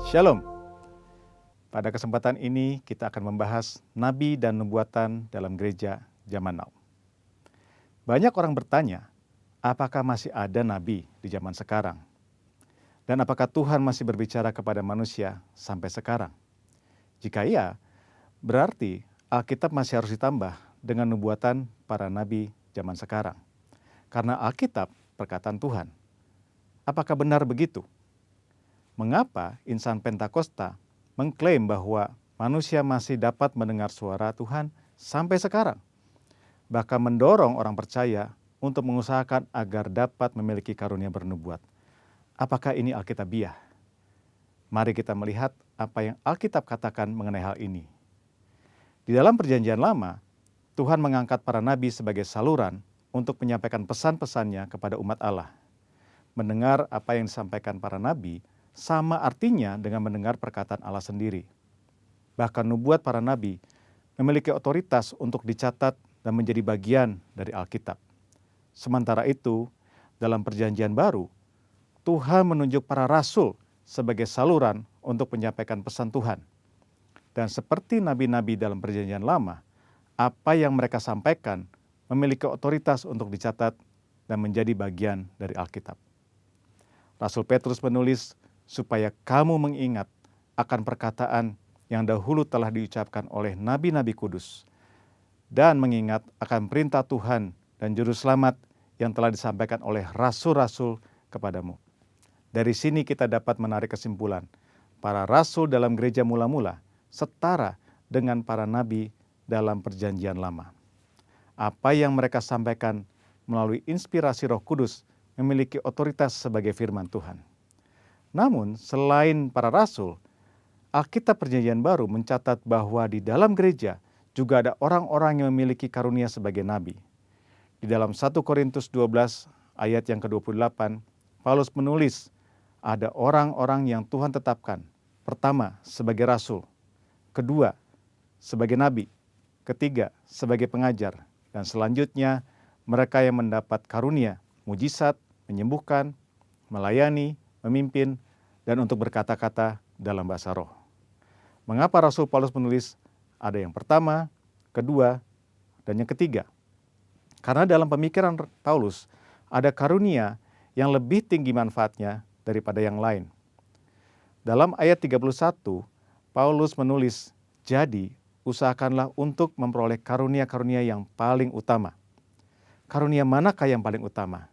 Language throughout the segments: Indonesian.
Shalom. Pada kesempatan ini kita akan membahas nabi dan nubuatan dalam gereja zaman now. Banyak orang bertanya, apakah masih ada nabi di zaman sekarang? Dan apakah Tuhan masih berbicara kepada manusia sampai sekarang? Jika iya, berarti Alkitab masih harus ditambah dengan nubuatan para nabi zaman sekarang. Karena Alkitab perkataan Tuhan. Apakah benar begitu? Mengapa insan Pentakosta mengklaim bahwa manusia masih dapat mendengar suara Tuhan sampai sekarang? Bahkan mendorong orang percaya untuk mengusahakan agar dapat memiliki karunia bernubuat. Apakah ini Alkitabiah? Mari kita melihat apa yang Alkitab katakan mengenai hal ini. Di dalam Perjanjian Lama, Tuhan mengangkat para nabi sebagai saluran untuk menyampaikan pesan-pesannya kepada umat Allah. Mendengar apa yang disampaikan para nabi sama artinya dengan mendengar perkataan Allah sendiri. Bahkan nubuat para nabi memiliki otoritas untuk dicatat dan menjadi bagian dari Alkitab. Sementara itu, dalam Perjanjian Baru, Tuhan menunjuk para rasul sebagai saluran untuk menyampaikan pesan Tuhan. Dan seperti nabi-nabi dalam Perjanjian Lama, apa yang mereka sampaikan memiliki otoritas untuk dicatat dan menjadi bagian dari Alkitab. Rasul Petrus menulis, supaya kamu mengingat akan perkataan yang dahulu telah diucapkan oleh nabi-nabi kudus, dan mengingat akan perintah Tuhan dan juru selamat yang telah disampaikan oleh rasul-rasul kepadamu. Dari sini kita dapat menarik kesimpulan, para rasul dalam gereja mula-mula setara dengan para nabi dalam Perjanjian Lama. Apa yang mereka sampaikan melalui inspirasi Roh Kudus memiliki otoritas sebagai firman Tuhan. Namun, selain para rasul, Alkitab Perjanjian Baru mencatat bahwa di dalam gereja juga ada orang-orang yang memiliki karunia sebagai nabi. Di dalam 1 Korintus 12 ayat yang ke-28, Paulus menulis, ada orang-orang yang Tuhan tetapkan. Pertama, sebagai rasul. Kedua, sebagai nabi. Ketiga, sebagai pengajar. Dan selanjutnya, mereka yang mendapat karunia, mujizat, menyembuhkan, melayani, memimpin, dan untuk berkata-kata dalam bahasa roh. Mengapa Rasul Paulus menulis ada yang pertama, kedua, dan yang ketiga? Karena dalam pemikiran Paulus ada karunia yang lebih tinggi manfaatnya daripada yang lain. Dalam ayat 31, Paulus menulis, jadi usahakanlah untuk memperoleh karunia-karunia yang paling utama. Karunia manakah yang paling utama?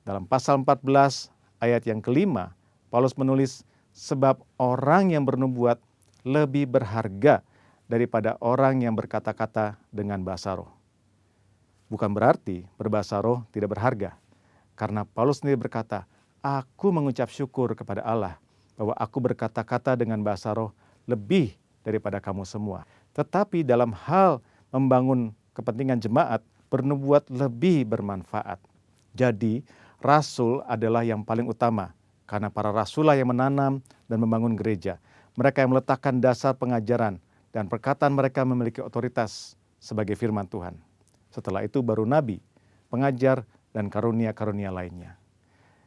Dalam pasal 14 ayat yang kelima, Paulus menulis, sebab orang yang bernubuat lebih berharga daripada orang yang berkata-kata dengan bahasa roh. Bukan berarti berbahasa roh tidak berharga. Karena Paulus sendiri berkata, aku mengucap syukur kepada Allah bahwa aku berkata-kata dengan bahasa roh lebih daripada kamu semua. Tetapi dalam hal membangun kepentingan jemaat, bernubuat lebih bermanfaat. Jadi, rasul adalah yang paling utama. Karena para rasul yang menanam dan membangun gereja. Mereka yang meletakkan dasar pengajaran dan perkataan mereka memiliki otoritas sebagai firman Tuhan. Setelah itu baru nabi, pengajar, dan karunia-karunia lainnya.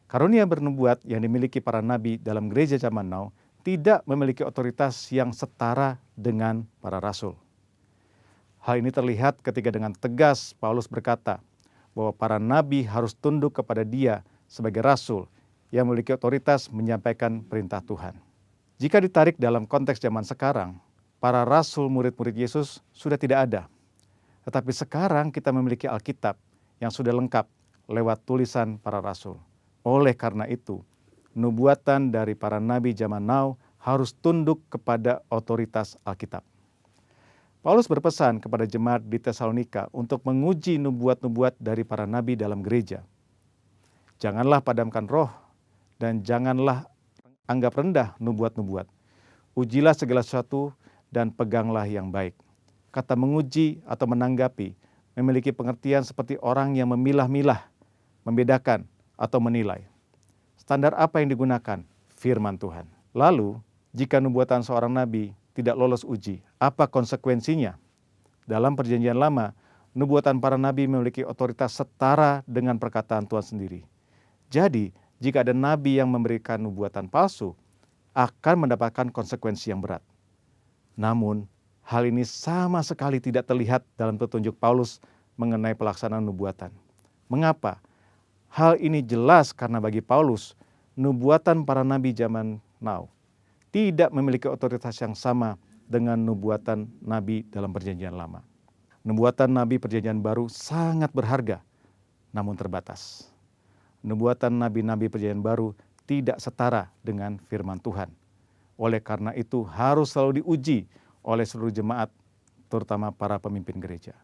Karunia bernubuat yang dimiliki para nabi dalam gereja zaman now tidak memiliki otoritas yang setara dengan para rasul. Hal ini terlihat ketika dengan tegas Paulus berkata bahwa para nabi harus tunduk kepada dia sebagai rasul yang memiliki otoritas menyampaikan perintah Tuhan. Jika ditarik dalam konteks zaman sekarang, para rasul murid-murid Yesus sudah tidak ada. Tetapi sekarang kita memiliki Alkitab yang sudah lengkap lewat tulisan para rasul. Oleh karena itu, nubuatan dari para nabi zaman now harus tunduk kepada otoritas Alkitab. Paulus berpesan kepada jemaat di Tesalonika untuk menguji nubuat-nubuat dari para nabi dalam gereja. Janganlah padamkan roh, dan janganlah anggap rendah nubuat-nubuat. Ujilah segala sesuatu dan peganglah yang baik. Kata menguji atau menanggapi memiliki pengertian seperti orang yang memilah-milah, membedakan atau menilai. Standar apa yang digunakan? Firman Tuhan. Lalu, jika nubuatan seorang nabi tidak lolos uji, apa konsekuensinya? Dalam Perjanjian Lama, nubuatan para nabi memiliki otoritas setara dengan perkataan Tuhan sendiri. Jadi, jika ada nabi yang memberikan nubuatan palsu, akan mendapatkan konsekuensi yang berat. Namun, hal ini sama sekali tidak terlihat dalam petunjuk Paulus mengenai pelaksanaan nubuatan. Mengapa? Hal ini jelas karena bagi Paulus, nubuatan para nabi zaman now tidak memiliki otoritas yang sama dengan nubuatan nabi dalam perjanjian lama. Nubuatan nabi perjanjian baru sangat berharga, namun terbatas. Nubuatan nabi-nabi perjanjian baru tidak setara dengan firman Tuhan. Oleh karena itu harus selalu diuji oleh seluruh jemaat, terutama para pemimpin gereja.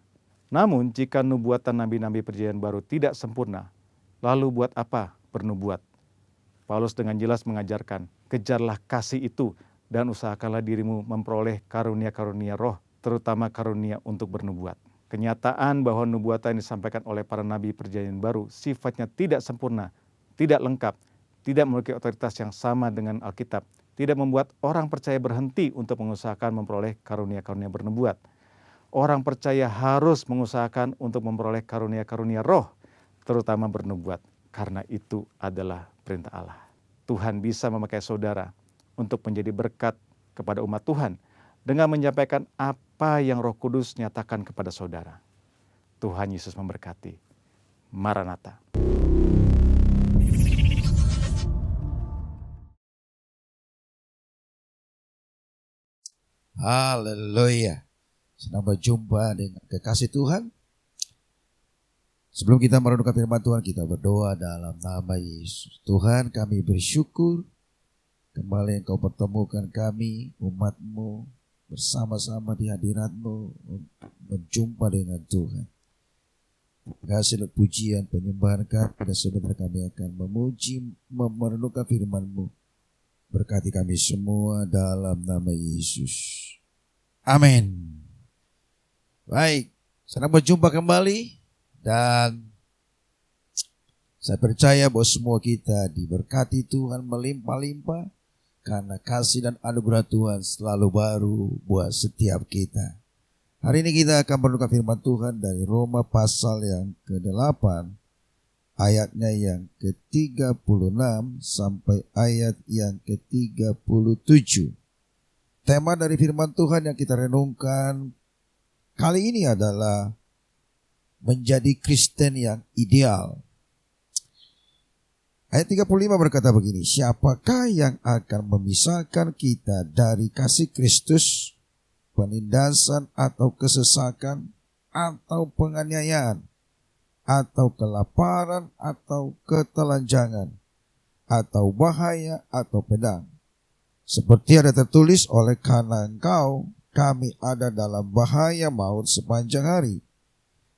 Namun jika nubuatan nabi-nabi perjanjian baru tidak sempurna, lalu buat apa bernubuat? Paulus dengan jelas mengajarkan, kejarlah kasih itu dan usahakanlah dirimu memperoleh karunia-karunia roh, terutama karunia untuk bernubuat. Kenyataan bahwa nubuatan yang disampaikan oleh para nabi perjanjian baru sifatnya tidak sempurna, tidak lengkap, tidak memiliki otoritas yang sama dengan Alkitab, tidak membuat orang percaya berhenti untuk mengusahakan memperoleh karunia-karunia bernubuat. Orang percaya harus mengusahakan untuk memperoleh karunia-karunia roh, terutama bernubuat, karena itu adalah perintah Allah. Tuhan bisa memakai saudara untuk menjadi berkat kepada umat Tuhan dengan menyampaikan apa yang Roh Kudus nyatakan kepada saudara. Tuhan Yesus memberkati. Maranatha. Haleluya. Senang berjumpa dengan kekasih Tuhan. Sebelum kita merenungkan firman Tuhan, kita berdoa dalam nama Yesus. Tuhan, kami bersyukur kembali Engkau pertemukan kami, umat-Mu, bersama-sama di hadirat-Mu untuk berjumpa dengan Tuhan. Terima kasih untuk pujian penyembahan kami, dan sebentar kami akan memuji, merenungkan firman-Mu. Berkati kami semua dalam nama Yesus. Amin. Baik, senang berjumpa kembali. Dan saya percaya bahwa semua kita diberkati Tuhan melimpah-limpah karena kasih dan anugerah Tuhan selalu baru buat setiap kita. Hari ini kita akan merenungkan firman Tuhan dari Roma pasal yang ke-8, ayatnya yang ke-36 sampai ayat yang ke-37. Tema dari firman Tuhan yang kita renungkan kali ini adalah menjadi Kristen yang ideal. Ayat 35 berkata begini, siapakah yang akan memisahkan kita dari kasih Kristus? Penindasan atau kesesakan atau penganiayaan atau kelaparan atau ketelanjangan atau bahaya atau pedang. Seperti ada tertulis, oleh karena Engkau kami ada dalam bahaya maut sepanjang hari.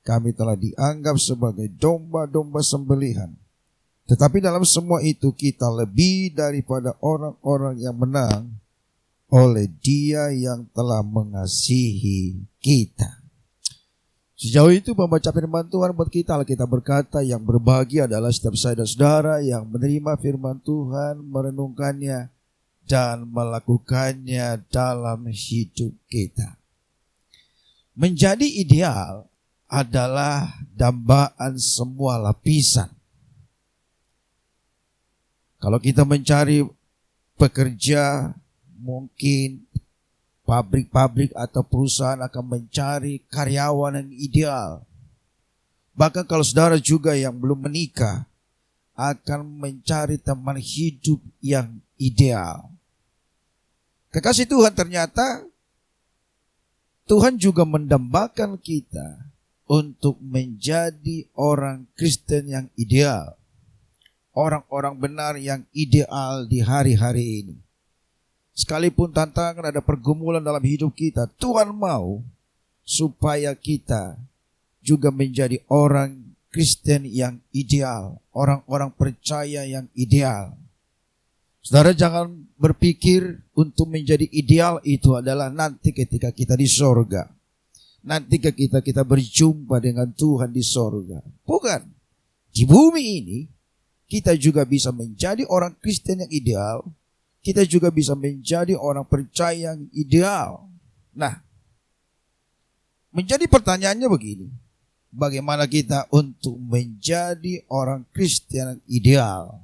Kami telah dianggap sebagai domba-domba sembelihan. Tetapi dalam semua itu kita lebih daripada orang-orang yang menang oleh Dia yang telah mengasihi kita. Sejauh itu membaca firman Tuhan buat kita, Alkitab berkata yang berbahagia adalah setiap saya dan saudara yang menerima firman Tuhan, merenungkannya dan melakukannya dalam hidup kita. Menjadi ideal adalah dambaan semua lapisan. Kalau kita mencari pekerja, mungkin pabrik-pabrik atau perusahaan akan mencari karyawan yang ideal. Bahkan kalau saudara juga yang belum menikah akan mencari teman hidup yang ideal. Kekasih Tuhan, ternyata Tuhan juga mendambakan kita untuk menjadi orang Kristen yang ideal. Orang-orang benar yang ideal di hari-hari ini. Sekalipun tantangan, ada pergumulan dalam hidup kita, Tuhan mau supaya kita juga menjadi orang Kristen yang ideal. Orang-orang percaya yang ideal. Saudara jangan berpikir untuk menjadi ideal itu adalah nanti ketika kita di sorga. Nanti ketika kita berjumpa dengan Tuhan di sorga. Bukan. Di bumi ini kita juga bisa menjadi orang Kristen yang ideal. Kita juga bisa menjadi orang percaya yang ideal. Nah, menjadi pertanyaannya begini. Bagaimana kita untuk menjadi orang Kristen yang ideal?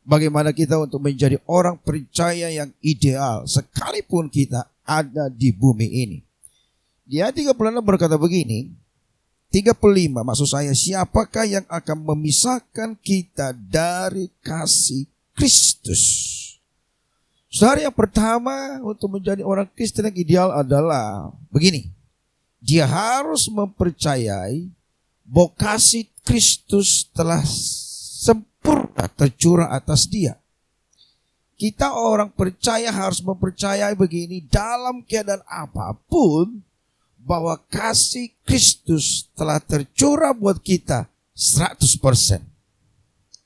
bagaimana kita untuk menjadi orang percaya yang ideal sekalipun kita ada di bumi ini. Dia 36 berkata begini, 35 maksud saya, siapakah yang akan memisahkan kita dari kasih Kristus? Saudara, yang pertama untuk menjadi orang Kristen yang ideal adalah begini. Dia harus mempercayai bahwa kasih Kristus telah sempurna tercurah atas dia. Kita orang percaya harus mempercayai begini, dalam keadaan apapun, bahwa kasih Kristus telah tercurah buat kita 100%.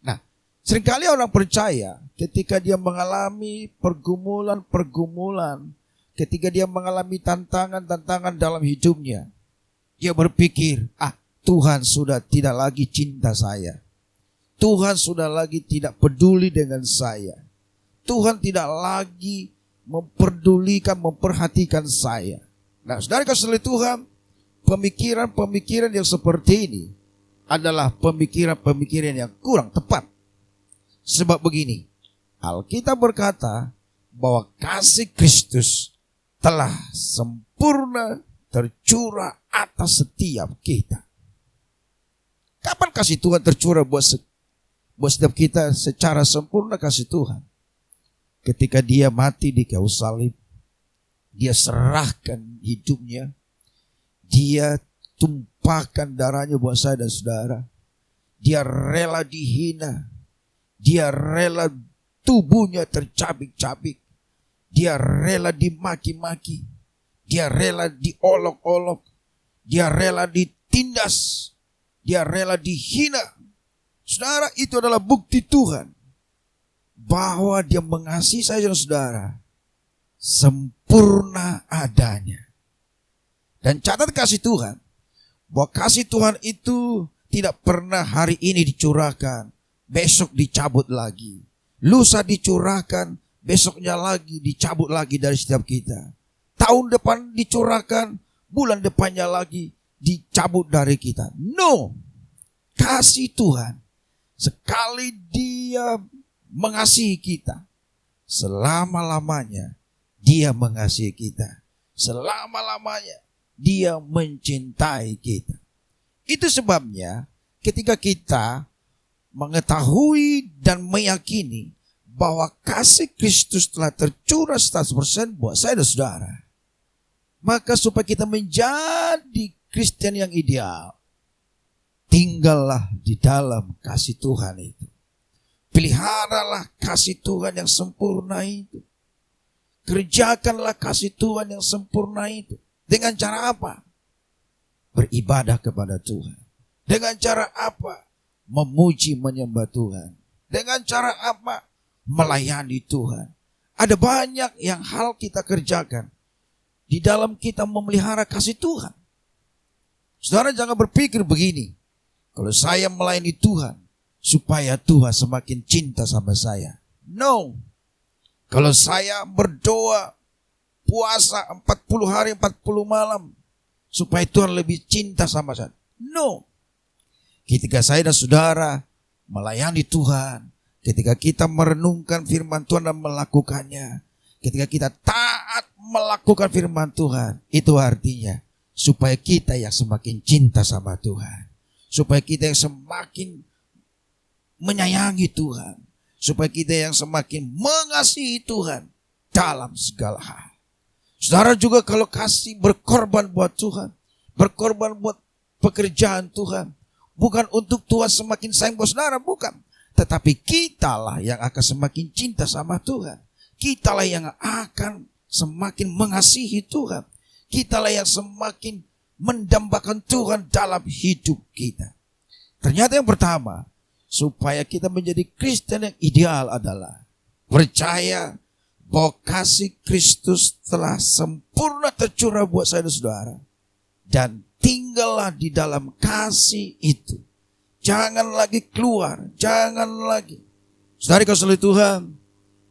Nah, seringkali orang percaya ketika dia mengalami pergumulan-pergumulan, ketika dia mengalami tantangan-tantangan dalam hidupnya, dia berpikir, Tuhan sudah tidak lagi cinta saya. Tuhan sudah lagi tidak peduli dengan saya. Tuhan tidak lagi memperdulikan, memperhatikan saya. Nah, saudara kasih Tuhan, pemikiran-pemikiran yang seperti ini adalah pemikiran-pemikiran yang kurang tepat. Sebab begini, Alkitab berkata bahwa kasih Kristus telah sempurna tercurah atas setiap kita. Kapan kasih Tuhan tercurah buat setiap kita secara sempurna? Kasih Tuhan ketika dia mati di kayu salib, dia serahkan hidupnya, dia tumpahkan darahnya buat saya dan saudara. Dia rela dihina, dia rela tubuhnya tercabik-cabik, dia rela dimaki-maki, dia rela diolok-olok, dia rela ditindas, dia rela dihina. Saudara, itu adalah bukti Tuhan bahwa dia mengasihi saya dan saudara sempurna adanya. Dan catat kasih Tuhan, bahwa kasih Tuhan itu tidak pernah hari ini dicurahkan, besok dicabut lagi. Lusa dicurahkan, besoknya lagi dicabut lagi dari setiap kita. Tahun depan dicurahkan, bulan depannya lagi dicabut dari kita. No, kasih Tuhan, sekali dia mengasihi kita, selama-lamanya dia mengasihi kita. Selama-lamanya dia mencintai kita. Itu sebabnya ketika kita mengetahui dan meyakini bahwa kasih Kristus telah tercurah 100% buat saya dan saudara, maka supaya kita menjadi Kristen yang ideal, tinggallah di dalam kasih Tuhan itu. Peliharalah kasih Tuhan yang sempurna itu. Kerjakanlah kasih Tuhan yang sempurna itu. Dengan cara apa? Beribadah kepada Tuhan. Dengan cara apa? Memuji menyembah Tuhan. Dengan cara apa? Melayani Tuhan. Ada banyak yang hal kita kerjakan di dalam kita memelihara kasih Tuhan. Saudara jangan berpikir begini, kalau saya melayani Tuhan supaya Tuhan semakin cinta sama saya. No. Kalau saya berdoa, puasa 40 hari 40 malam supaya Tuhan lebih cinta sama saya. No. Ketika saya dan saudara melayani Tuhan, ketika kita merenungkan firman Tuhan dan melakukannya, ketika kita taat melakukan firman Tuhan, itu artinya supaya kita yang semakin cinta sama Tuhan, supaya kita yang semakin menyayangi Tuhan, supaya kita yang semakin mengasihi Tuhan dalam segala hal. Saudara juga kalau kasih berkorban buat Tuhan, berkorban buat pekerjaan Tuhan, bukan untuk Tuhan semakin sayang buat saudara, bukan. Tetapi kitalah yang akan semakin cinta sama Tuhan. Kitalah yang akan semakin mengasihi Tuhan. Kitalah yang semakin mendambakan Tuhan dalam hidup kita. Ternyata yang pertama, supaya kita menjadi Kristen yang ideal adalah percaya bahwa kasih Kristus telah sempurna tercurah buat saya dan saudara. Dan tinggallah di dalam kasih itu. Jangan lagi keluar, jangan lagi. Saudara kasih Tuhan,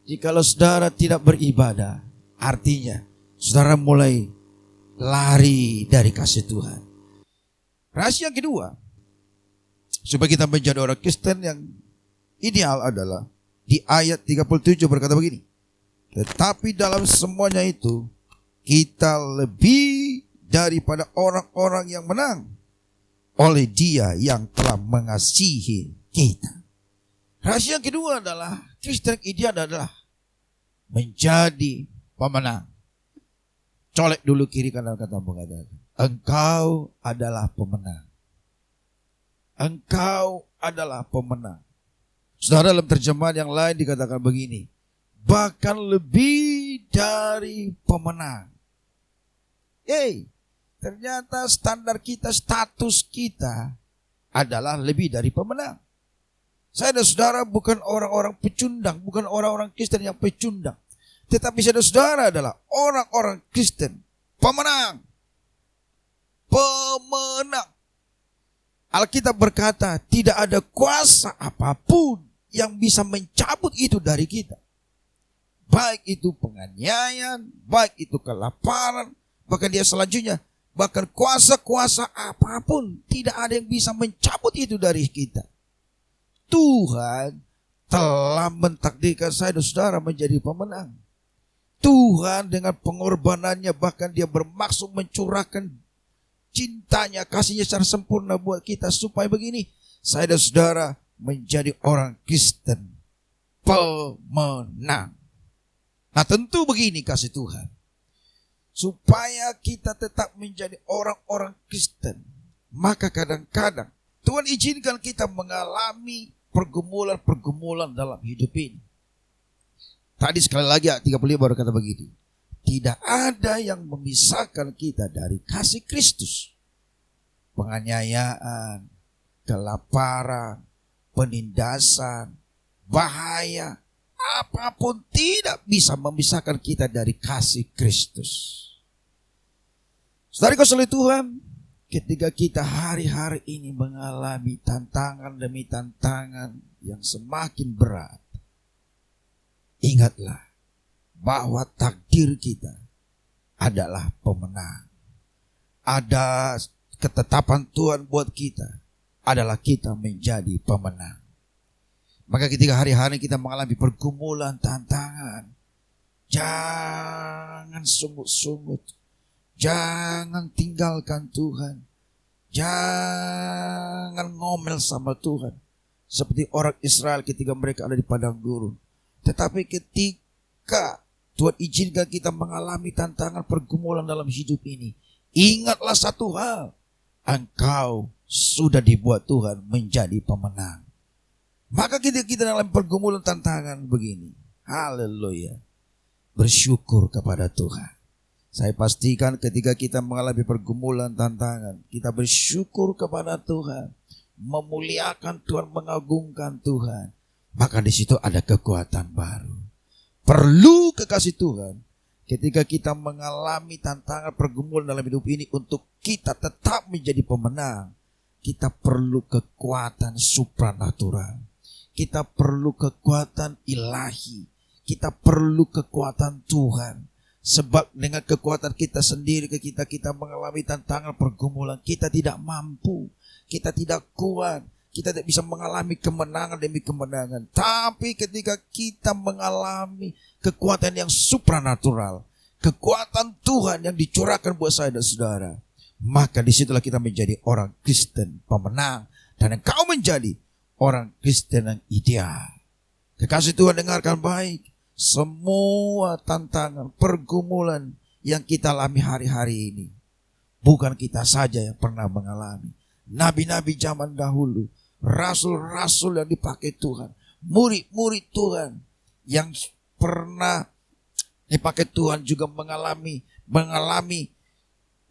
jikalau saudara tidak beribadah, artinya saudara mulai lari dari kasih Tuhan. Rahasia yang kedua, supaya kita menjadi orang Kristen yang ideal adalah di ayat 37 berkata begini. Tetapi dalam semuanya itu kita lebih daripada orang-orang yang menang oleh Dia yang telah mengasihi kita. Rahasia yang kedua adalah Kristen ideal adalah menjadi pemenang. Colek dulu kiri kanan kata mengatakan, engkau adalah pemenang. Engkau adalah pemenang. Saudara, dalam terjemahan yang lain dikatakan begini, bahkan lebih dari pemenang. Ternyata standar kita, status kita adalah lebih dari pemenang. Saya dan saudara bukan orang-orang pecundang, bukan orang-orang Kristen yang pecundang. Tetapi saya dan saudara adalah orang-orang Kristen pemenang. Pemenang. Alkitab berkata tidak ada kuasa apapun yang bisa mencabut itu dari kita. Baik itu penganiayaan, baik itu kelaparan, bahkan dia selanjutnya, bahkan kuasa-kuasa apapun tidak ada yang bisa mencabut itu dari kita. Tuhan telah mentakdirkan saya dan saudara menjadi pemenang. Tuhan dengan pengorbanannya bahkan dia bermaksud mencurahkan cintanya, kasihnya secara sempurna buat kita supaya begini, saya dan saudara menjadi orang Kristen pemenang. Nah tentu begini kasih Tuhan, supaya kita tetap menjadi orang-orang Kristen, maka kadang-kadang Tuhan izinkan kita mengalami pergumulan-pergumulan dalam hidup ini. Tadi sekali lagi ayat 35 baru kata begitu. Tidak ada yang memisahkan kita dari kasih Kristus. Penganiayaan, kelaparan, penindasan, bahaya, apapun tidak bisa memisahkan kita dari kasih Kristus. Saudara kasih Tuhan, ketika kita hari-hari ini mengalami tantangan demi tantangan yang semakin berat, ingatlah bahwa takdir kita adalah pemenang. Ada ketetapan Tuhan buat kita adalah kita menjadi pemenang. Maka ketika hari-hari kita mengalami pergumulan, tantangan, jangan sungut-sungut, jangan tinggalkan Tuhan, jangan ngomel sama Tuhan seperti orang Israel ketika mereka ada di padang gurun. Tetapi ketika Tuhan izinkan kita mengalami tantangan pergumulan dalam hidup ini, ingatlah satu hal, engkau sudah dibuat Tuhan menjadi pemenang. Maka kita dalam pergumulan tantangan begini, haleluya, bersyukur kepada Tuhan. Saya pastikan ketika kita mengalami pergumulan tantangan, kita bersyukur kepada Tuhan, memuliakan Tuhan, mengagungkan Tuhan, maka di situ ada kekuatan baru. Perlu kekasih Tuhan ketika kita mengalami tantangan pergumulan dalam hidup ini, untuk kita tetap menjadi pemenang, kita perlu kekuatan supranatural. Kita perlu kekuatan ilahi. Kita perlu kekuatan Tuhan. Sebab dengan kekuatan kita sendiri, ketika kita mengalami tantangan pergumulan, kita tidak mampu, kita tidak kuat, kita tidak bisa mengalami kemenangan demi kemenangan. Tapi ketika kita mengalami kekuatan yang supranatural, kekuatan Tuhan yang dicurahkan buat saya dan saudara, maka disitulah kita menjadi orang Kristen pemenang. Dan engkau menjadi orang Kristen yang ideal. Kekasih Tuhan, dengarkan baik. Semua tantangan, pergumulan yang kita alami hari-hari ini, bukan kita saja yang pernah mengalami. Nabi-nabi zaman dahulu, rasul-rasul yang dipakai Tuhan, murid-murid Tuhan yang pernah dipakai Tuhan juga mengalami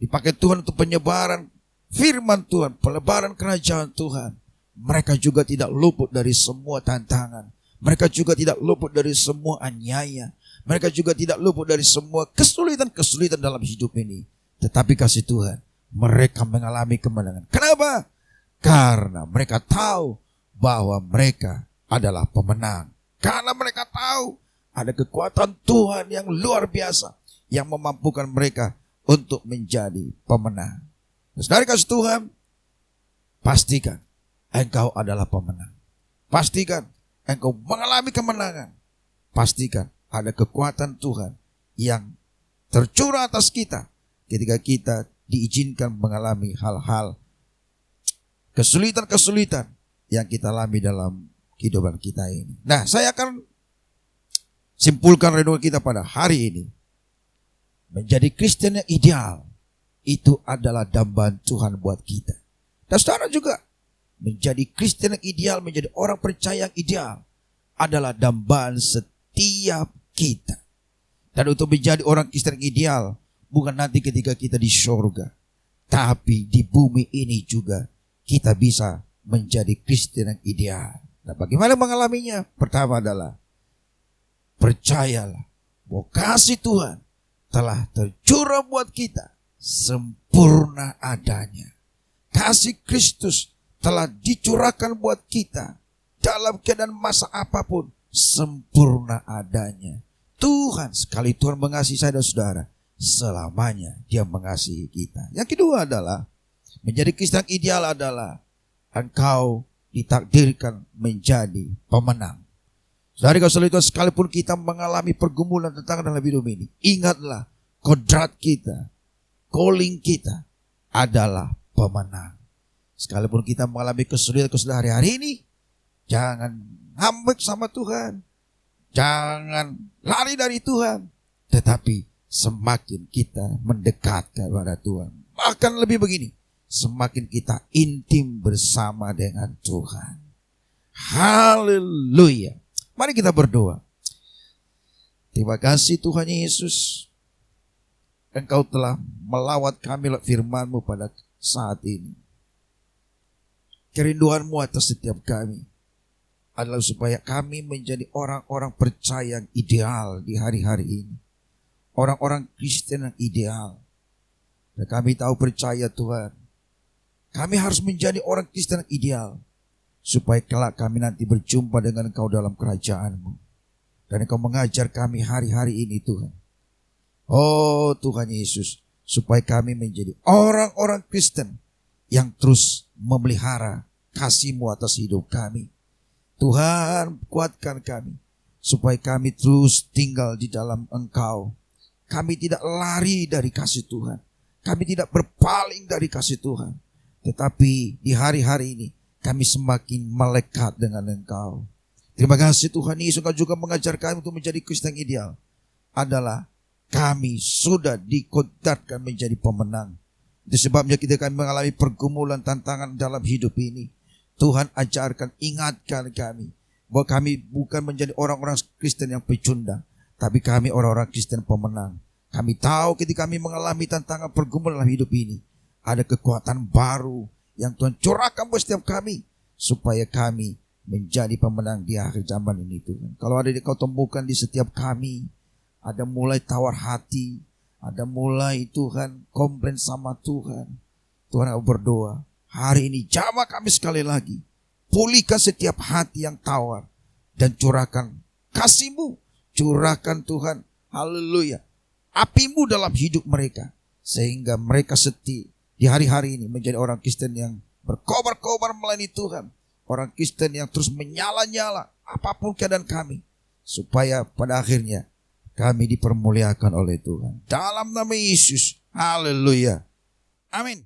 dipakai Tuhan untuk penyebaran firman Tuhan, pelebaran kerajaan Tuhan. Mereka juga tidak luput dari semua tantangan. Mereka juga tidak luput dari semua aniaya. Mereka juga tidak luput dari semua kesulitan-kesulitan dalam hidup ini. Tetapi kasih Tuhan, mereka mengalami kemenangan. Kenapa? Karena mereka tahu bahwa mereka adalah pemenang. Karena mereka tahu ada kekuatan Tuhan yang luar biasa yang memampukan mereka untuk menjadi pemenang. Saudara kasih Tuhan, pastikan engkau adalah pemenang. Pastikan engkau mengalami kemenangan, pastikan ada kekuatan Tuhan yang tercurah atas kita ketika kita diizinkan mengalami hal-hal kesulitan-kesulitan yang kita alami dalam kehidupan kita ini. Nah, saya akan simpulkan renungan kita pada hari ini. Menjadi Kristen yang ideal itu adalah dambaan Tuhan buat kita. Dan saudara juga, menjadi Kristen yang ideal, menjadi orang percaya yang ideal adalah dambaan setiap kita. Dan untuk menjadi orang Kristen yang ideal bukan nanti ketika kita di surga, tapi di bumi ini juga kita bisa menjadi Kristen yang ideal. Nah, bagaimana mengalaminya? Pertama adalah percayalah bahwa kasih Tuhan telah tercurah buat kita sempurna adanya. Kasih Kristus telah dicurahkan buat kita dalam keadaan masa apapun sempurna adanya. Tuhan, sekali Tuhan mengasihi saya dan saudara, selamanya Dia mengasihi kita. Yang kedua adalah menjadi Kristen ideal adalah engkau ditakdirkan menjadi pemenang. Saudara kalau sekalipun kita mengalami pergumulan tentang dalam hidup ini, ingatlah kodrat kita, calling kita adalah pemenang. Sekalipun kita mengalami kesulitan hari-hari ini, jangan ngambek sama Tuhan, jangan lari dari Tuhan, tetapi semakin kita mendekat kepada Tuhan, bahkan lebih begini, semakin kita intim bersama dengan Tuhan. Haleluya. Mari kita berdoa. Terima kasih Tuhan Yesus, Engkau telah melawat kami lewat firman-Mu pada saat ini. Kerinduan-Mu atas setiap kami adalah supaya kami menjadi orang-orang percaya yang ideal di hari-hari ini. Orang-orang Kristen yang ideal. Dan kami tahu percaya Tuhan, kami harus menjadi orang Kristen yang ideal, supaya kelak kami nanti berjumpa dengan Engkau dalam kerajaan-Mu. Dan Engkau mengajar kami hari-hari ini Tuhan. Oh Tuhan Yesus, supaya kami menjadi orang-orang Kristen yang terus memelihara kasih-Mu atas hidup kami. Tuhan, kuatkan kami, supaya kami terus tinggal di dalam Engkau. Kami tidak lari dari kasih Tuhan. Kami tidak berpaling dari kasih Tuhan. Tetapi di hari-hari ini, kami semakin melekat dengan Engkau. Terima kasih Tuhan Yesus, Engkau juga mengajar kami untuk menjadi Kristen ideal. Adalah kami sudah dikodarkan menjadi pemenang. Itu sebabnya ketika kami mengalami pergumulan tantangan dalam hidup ini, Tuhan ajarkan, ingatkan kami bahwa kami bukan menjadi orang-orang Kristen yang pecundang, tapi kami orang-orang Kristen pemenang. Kami tahu ketika kami mengalami tantangan pergumulan dalam hidup ini, ada kekuatan baru yang Tuhan curahkan buat setiap kami, supaya kami menjadi pemenang di akhir zaman ini Tuhan. Kalau ada yang Kau temukan di setiap kami, ada mulai tawar hati, ada mulai Tuhan komplain sama Tuhan, Tuhan aku berdoa, hari ini jamah kami sekali lagi, pulihkan setiap hati yang tawar, dan curahkan kasih-Mu, curahkan Tuhan, haleluya, api-Mu dalam hidup mereka, sehingga mereka setia di hari-hari ini menjadi orang Kristen yang berkobar-kobar melayani Tuhan. Orang Kristen yang terus menyala-nyala apapun keadaan kami, supaya pada akhirnya kami dipermuliakan oleh Tuhan. Dalam nama Yesus, haleluya, amin.